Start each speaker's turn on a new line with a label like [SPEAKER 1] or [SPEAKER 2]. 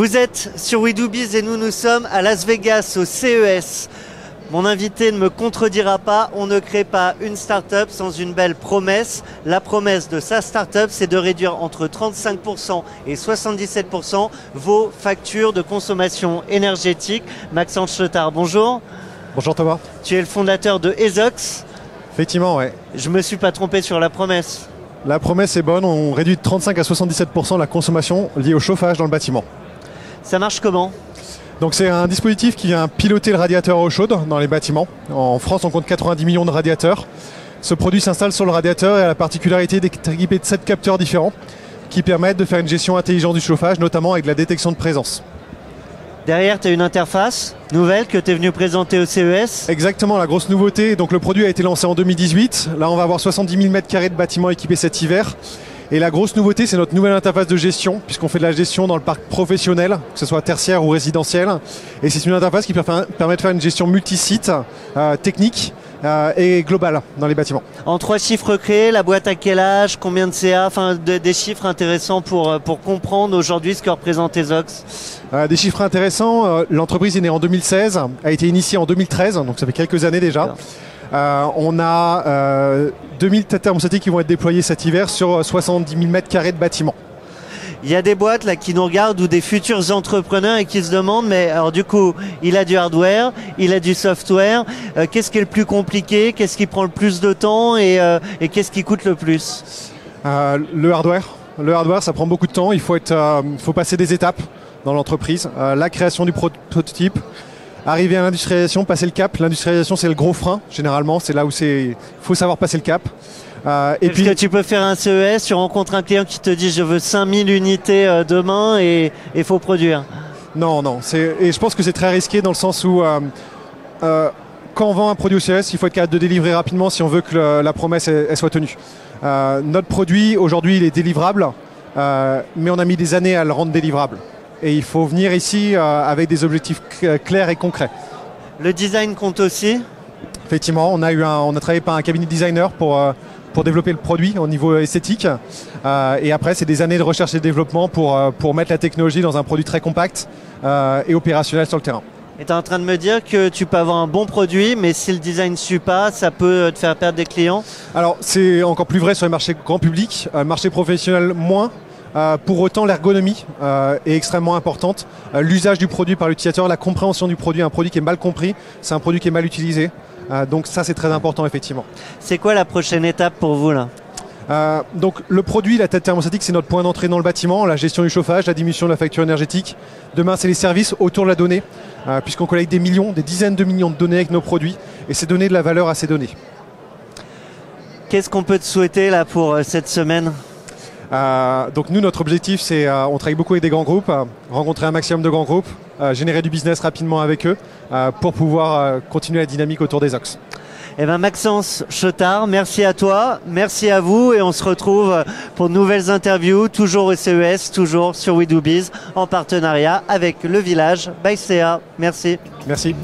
[SPEAKER 1] Vous êtes sur We Do Biz et nous sommes à Las Vegas au CES. Mon invité ne me contredira pas, on ne crée pas une start-up sans une belle promesse. La promesse de sa start-up, c'est de réduire entre 35% et 77% vos factures de consommation énergétique. Maxence Chetard, bonjour.
[SPEAKER 2] Bonjour Thomas.
[SPEAKER 1] Tu es le fondateur de Ezox.
[SPEAKER 2] Effectivement, ouais.
[SPEAKER 1] Je ne me suis pas trompé sur la promesse.
[SPEAKER 2] La promesse est bonne, on réduit de 35 à 77% la consommation liée au chauffage dans le bâtiment.
[SPEAKER 1] Ça marche comment ?
[SPEAKER 2] Donc c'est un dispositif qui vient piloter le radiateur à eau chaude dans les bâtiments. En France, on compte 90 millions de radiateurs. Ce produit s'installe sur le radiateur et a la particularité d'être équipé de 7 capteurs différents qui permettent de faire une gestion intelligente du chauffage, notamment avec la détection de présence.
[SPEAKER 1] Derrière, tu as une interface nouvelle que tu es venu présenter au CES.
[SPEAKER 2] Exactement, la grosse nouveauté. Donc le produit a été lancé en 2018. Là, on va avoir 70 000 m² de bâtiments équipés cet hiver. Et la grosse nouveauté, c'est notre nouvelle interface de gestion, puisqu'on fait de la gestion dans le parc professionnel, que ce soit tertiaire ou résidentiel. Et c'est une interface qui permet de faire une gestion multi-site, technique et globale dans les bâtiments.
[SPEAKER 1] En 3 chiffres créés, la boîte à quel âge, combien de CA, enfin des chiffres intéressants pour comprendre aujourd'hui ce que représente Ezox.
[SPEAKER 2] Des chiffres intéressants, l'entreprise est née en 2016, a été initiée en 2013, donc ça fait quelques années déjà. On a 2000 thermostatiques qui vont être déployés cet hiver sur 70 000 m² de bâtiments.
[SPEAKER 1] Il y a des boîtes là qui nous regardent ou des futurs entrepreneurs et qui se demandent, mais alors du coup, il a du hardware, il a du software, qu'est-ce qui est le plus compliqué, qu'est-ce qui prend le plus de temps et qu'est-ce qui coûte le plus ?
[SPEAKER 2] Le hardware. Le hardware, ça prend beaucoup de temps, il faut passer des étapes dans l'entreprise. La création du prototype, arriver à l'industrialisation, passer le cap. L'industrialisation, c'est le gros frein, généralement. C'est là où il faut savoir passer le cap.
[SPEAKER 1] Et puis, que tu peux faire un CES, tu rencontres un client qui te dit « je veux 5000 unités demain et il faut produire ». Non.
[SPEAKER 2] Et je pense que c'est très risqué dans le sens où quand on vend un produit au CES, il faut être capable de délivrer rapidement si on veut que la promesse elle soit tenue. Notre produit, aujourd'hui, il est délivrable, mais on a mis des années à le rendre délivrable. Et il faut venir ici avec des objectifs clairs et concrets.
[SPEAKER 1] Le design compte aussi ?
[SPEAKER 2] Effectivement, on a travaillé par un cabinet de designer pour développer le produit au niveau esthétique. Et après, c'est des années de recherche et de développement pour mettre la technologie dans un produit très compact et opérationnel sur le terrain.
[SPEAKER 1] Et tu es en train de me dire que tu peux avoir un bon produit, mais si le design ne suit pas, ça peut te faire perdre des clients ?
[SPEAKER 2] Alors, c'est encore plus vrai sur les marchés grand public, marché professionnel moins. Pour autant, l'ergonomie est extrêmement importante. L'usage du produit par l'utilisateur, la compréhension du produit, un produit qui est mal compris, c'est un produit qui est mal utilisé. Donc ça, c'est très important, effectivement.
[SPEAKER 1] C'est quoi la prochaine étape pour vous là ?
[SPEAKER 2] Donc le produit, la tête thermostatique, c'est notre point d'entrée dans le bâtiment, la gestion du chauffage, la diminution de la facture énergétique. Demain, c'est les services autour de la donnée, puisqu'on collecte des dizaines de millions de données avec nos produits, et c'est donner de la valeur à ces données.
[SPEAKER 1] Qu'est-ce qu'on peut te souhaiter là pour cette semaine ?
[SPEAKER 2] Donc nous, notre objectif, c'est on travaille beaucoup avec des grands groupes, rencontrer un maximum de grands groupes, générer du business rapidement avec eux pour pouvoir continuer la dynamique autour des Ezox.
[SPEAKER 1] Eh bien Maxence Chetard, merci à toi, merci à vous et on se retrouve pour de nouvelles interviews, toujours au CES, toujours sur We Do Biz, en partenariat avec Le Village by CA. Merci.
[SPEAKER 2] Merci.